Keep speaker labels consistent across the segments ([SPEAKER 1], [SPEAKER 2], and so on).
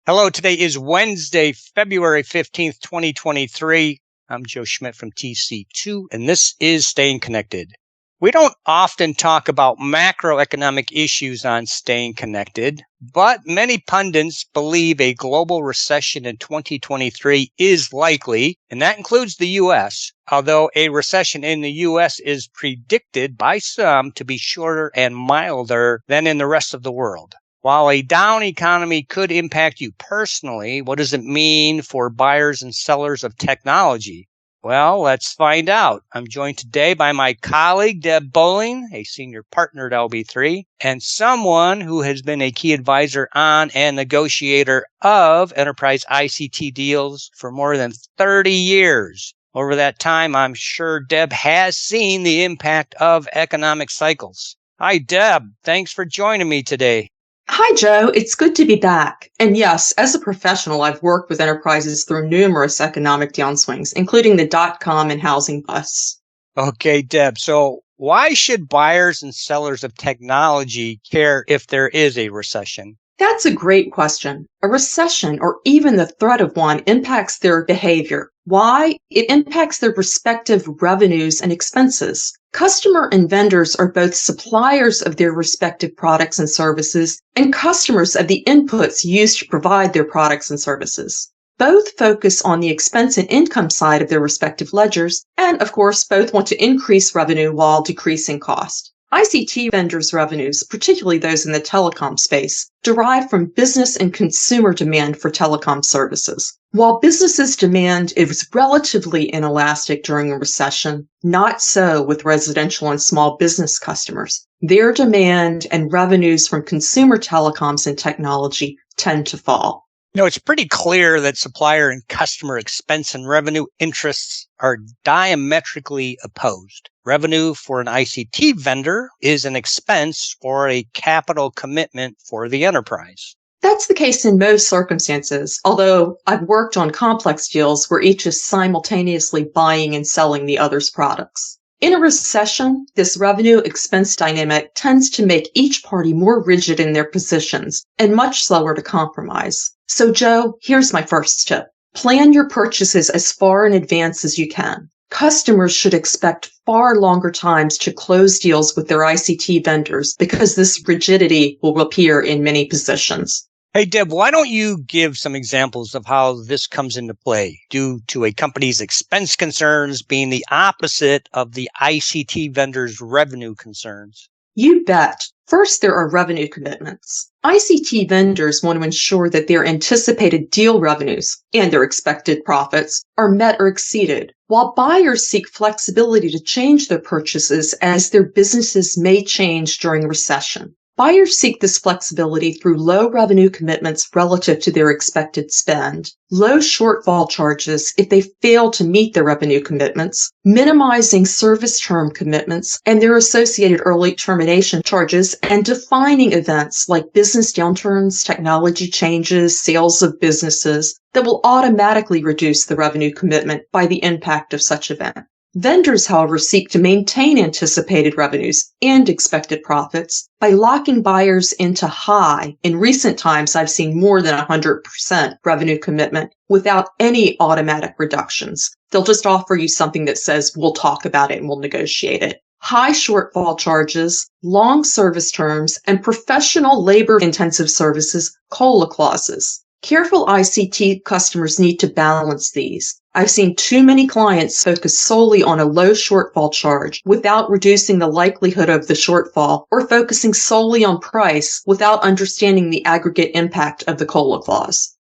[SPEAKER 1] Hello, today is Wednesday, February 15th, 2023. I'm Joe Schmidt from TC2, and this is Staying Connected. We don't often talk about macroeconomic issues on Staying Connected, but many pundits believe a global recession in 2023 is likely, and that includes the U.S., although a recession in the U.S. is predicted by some to be shorter and milder than in the rest of the world. While a down economy could impact you personally, what does it mean for buyers and sellers of technology? Well, let's find out. I'm joined today by my colleague, Deb Boehling, a senior partner at LB3, and someone who has been a key advisor on and negotiator of enterprise ICT deals for more than 30 years. Over that time, I'm sure Deb has seen the impact of economic cycles. Hi, Deb. Thanks for joining me today.
[SPEAKER 2] Hi, Joe. It's good to be back. And yes, as a professional, I've worked with enterprises through numerous economic downswings, including the dot-com and housing busts.
[SPEAKER 1] Okay, Deb. So why should buyers and sellers of technology care if there is a recession?
[SPEAKER 2] That's a great question. A recession, or even the threat of one, impacts their behavior. Why? It impacts their respective revenues and expenses. Customer and vendors are both suppliers of their respective products and services and customers of the inputs used to provide their products and services. Both focus on the expense and income side of their respective ledgers, and of course, both want to increase revenue while decreasing cost. ICT vendors' revenues, particularly those in the telecom space, derive from business and consumer demand for telecom services. While businesses' demand is relatively inelastic during a recession, not so with residential and small business customers. Their demand and revenues from consumer telecoms and technology tend to fall.
[SPEAKER 1] It's pretty clear that supplier and customer expense and revenue interests are diametrically opposed. Revenue for an ICT vendor is an expense or a capital commitment for the enterprise.
[SPEAKER 2] That's the case in most circumstances, although I've worked on complex deals where each is simultaneously buying and selling the other's products. In a recession, this revenue-expense dynamic tends to make each party more rigid in their positions and much slower to compromise. So, Joe, here's my first tip. Plan your purchases as far in advance as you can. Customers should expect far longer times to close deals with their ICT vendors because this rigidity will appear in many positions.
[SPEAKER 1] Hey, Deb, why don't you give some examples of how this comes into play due to a company's expense concerns being the opposite of the ICT vendor's revenue concerns?
[SPEAKER 2] You bet. First, there are revenue commitments. ICT vendors want to ensure that their anticipated deal revenues and their expected profits are met or exceeded, while buyers seek flexibility to change their purchases as their businesses may change during a recession. Buyers seek this flexibility through low revenue commitments relative to their expected spend, low shortfall charges if they fail to meet their revenue commitments, minimizing service term commitments and their associated early termination charges, and defining events like business downturns, technology changes, sales of businesses that will automatically reduce the revenue commitment by the impact of such event. Vendors, however, seek to maintain anticipated revenues and expected profits by locking buyers into high, in recent times I've seen more than 100% revenue commitment without any automatic reductions. They'll just offer you something that says, we'll talk about it and we'll negotiate it. High shortfall charges, long service terms, and professional labor-intensive services, COLA clauses. Careful ICT customers need to balance these. I've seen too many clients focus solely on a low shortfall charge without reducing the likelihood of the shortfall or focusing solely on price without understanding the aggregate impact of the COLA clause.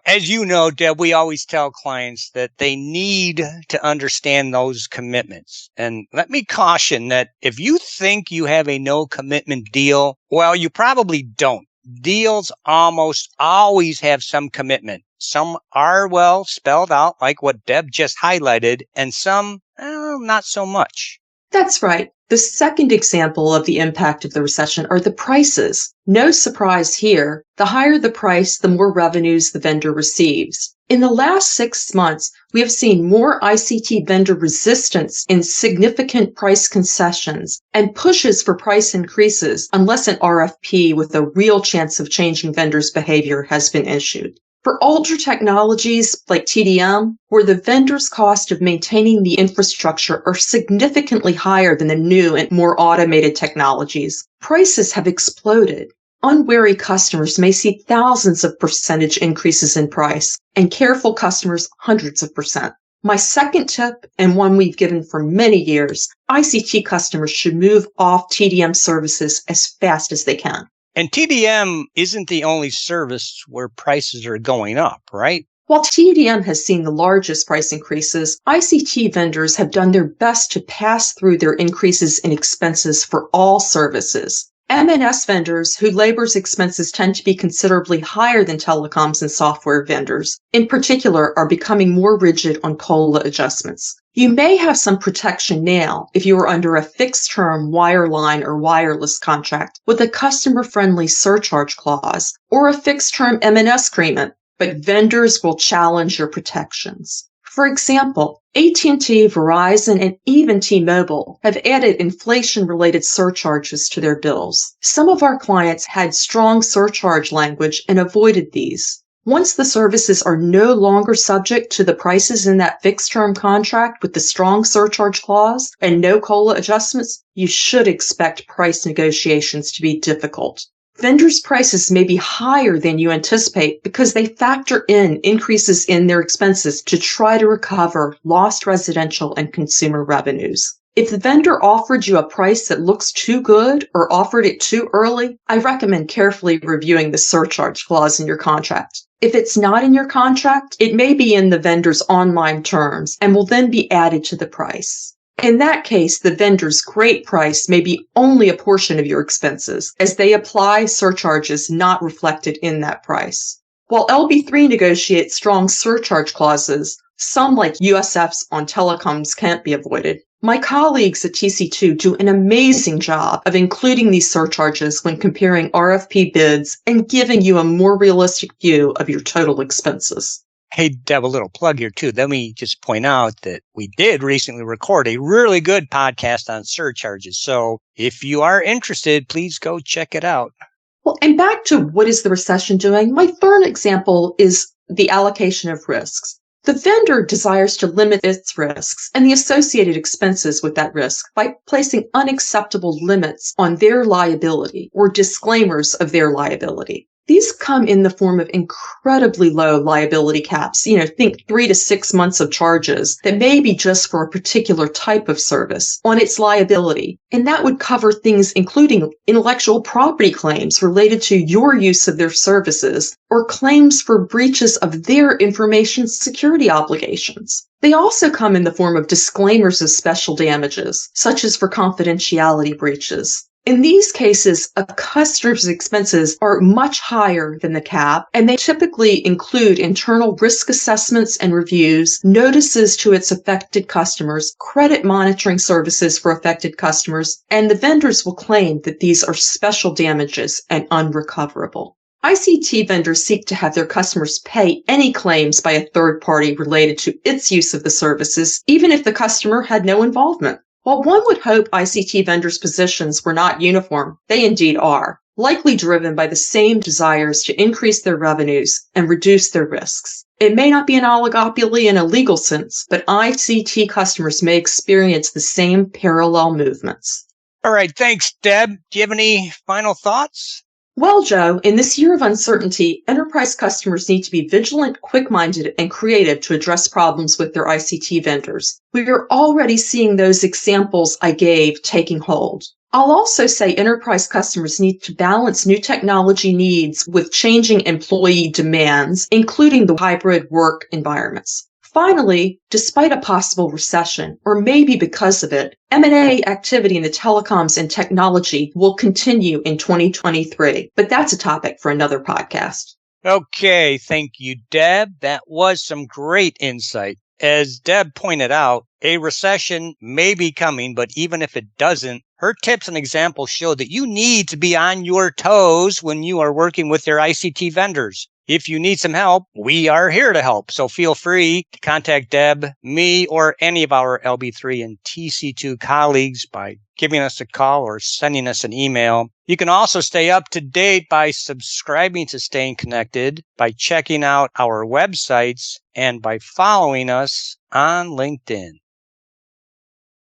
[SPEAKER 1] As you know, Deb, we always tell clients that they need to understand those commitments. And let me caution that if you think you have a no commitment deal, well, you probably don't. Deals almost always have some commitment. Some are well spelled out, like what Deb just highlighted, and some, not so much.
[SPEAKER 2] That's right. The second example of the impact of the recession are the prices. No surprise here. The higher the price, the more revenues the vendor receives. In the last 6 months, we have seen more ICT vendor resistance in significant price concessions and pushes for price increases unless an RFP with a real chance of changing vendors' behavior has been issued. For older technologies like TDM, where the vendor's cost of maintaining the infrastructure are significantly higher than the new and more automated technologies, prices have exploded. Unwary customers may see thousands of percentage increases in price, and careful customers hundreds of percent. My second tip, and one we've given for many years, ICT customers should move off TDM services as fast as they can.
[SPEAKER 1] And TDM isn't the only service where prices are going up, right?
[SPEAKER 2] While TDM has seen the largest price increases, ICT vendors have done their best to pass through their increases in expenses for all services. M&S vendors, whose labor's expenses tend to be considerably higher than telecoms and software vendors, in particular, are becoming more rigid on COLA adjustments. You may have some protection now if you are under a fixed-term wireline or wireless contract with a customer-friendly surcharge clause or a fixed-term M&S agreement, but vendors will challenge your protections. For example, AT&T, Verizon, and even T-Mobile have added inflation-related surcharges to their bills. Some of our clients had strong surcharge language and avoided these. Once the services are no longer subject to the prices in that fixed-term contract with the strong surcharge clause and no COLA adjustments, you should expect price negotiations to be difficult. Vendors' prices may be higher than you anticipate because they factor in increases in their expenses to try to recover lost residential and consumer revenues. If the vendor offered you a price that looks too good or offered it too early, I recommend carefully reviewing the surcharge clause in your contract. If it's not in your contract, it may be in the vendor's online terms and will then be added to the price. In that case, the vendor's great price may be only a portion of your expenses, as they apply surcharges not reflected in that price. While LB3 negotiates strong surcharge clauses, some like USFs on telecoms can't be avoided. My colleagues at TC2 do an amazing job of including these surcharges when comparing RFP bids and giving you a more realistic view of your total expenses.
[SPEAKER 1] Hey, Deb, a little plug here, too. Let me just point out that we did recently record a really good podcast on surcharges. So if you are interested, please go check it out.
[SPEAKER 2] Well, and back to what is the recession doing? My third example is the allocation of risks. The vendor desires to limit its risks and the associated expenses with that risk by placing unacceptable limits on their liability or disclaimers of their liability. These come in the form of incredibly low liability caps. Think 3 to 6 months of charges that may be just for a particular type of service on its liability. And that would cover things including intellectual property claims related to your use of their services or claims for breaches of their information security obligations. They also come in the form of disclaimers of special damages, such as for confidentiality breaches. In these cases, a customer's expenses are much higher than the cap, and they typically include internal risk assessments and reviews, notices to its affected customers, credit monitoring services for affected customers, and the vendors will claim that these are special damages and unrecoverable. ICT vendors seek to have their customers pay any claims by a third party related to its use of the services, even if the customer had no involvement. While one would hope ICT vendors' positions were not uniform, they indeed are, likely driven by the same desires to increase their revenues and reduce their risks. It may not be an oligopoly in a legal sense, but ICT customers may experience the same parallel movements.
[SPEAKER 1] All right, thanks, Deb. Do you have any final thoughts?
[SPEAKER 2] Well, Joe, in this year of uncertainty, enterprise customers need to be vigilant, quick-minded, and creative to address problems with their ICT vendors. We are already seeing those examples I gave taking hold. I'll also say enterprise customers need to balance new technology needs with changing employee demands, including the hybrid work environments. Finally, despite a possible recession, or maybe because of it, M&A activity in the telecoms and technology will continue in 2023. But that's a topic for another podcast.
[SPEAKER 1] Okay, thank you, Deb. That was some great insight. As Deb pointed out, a recession may be coming, but even if it doesn't, her tips and examples show that you need to be on your toes when you are working with your ICT vendors. If you need some help, we are here to help. So feel free to contact Deb, me, or any of our LB3 and TC2 colleagues by giving us a call or sending us an email. You can also stay up to date by subscribing to Staying Connected, by checking out our websites, and by following us on LinkedIn.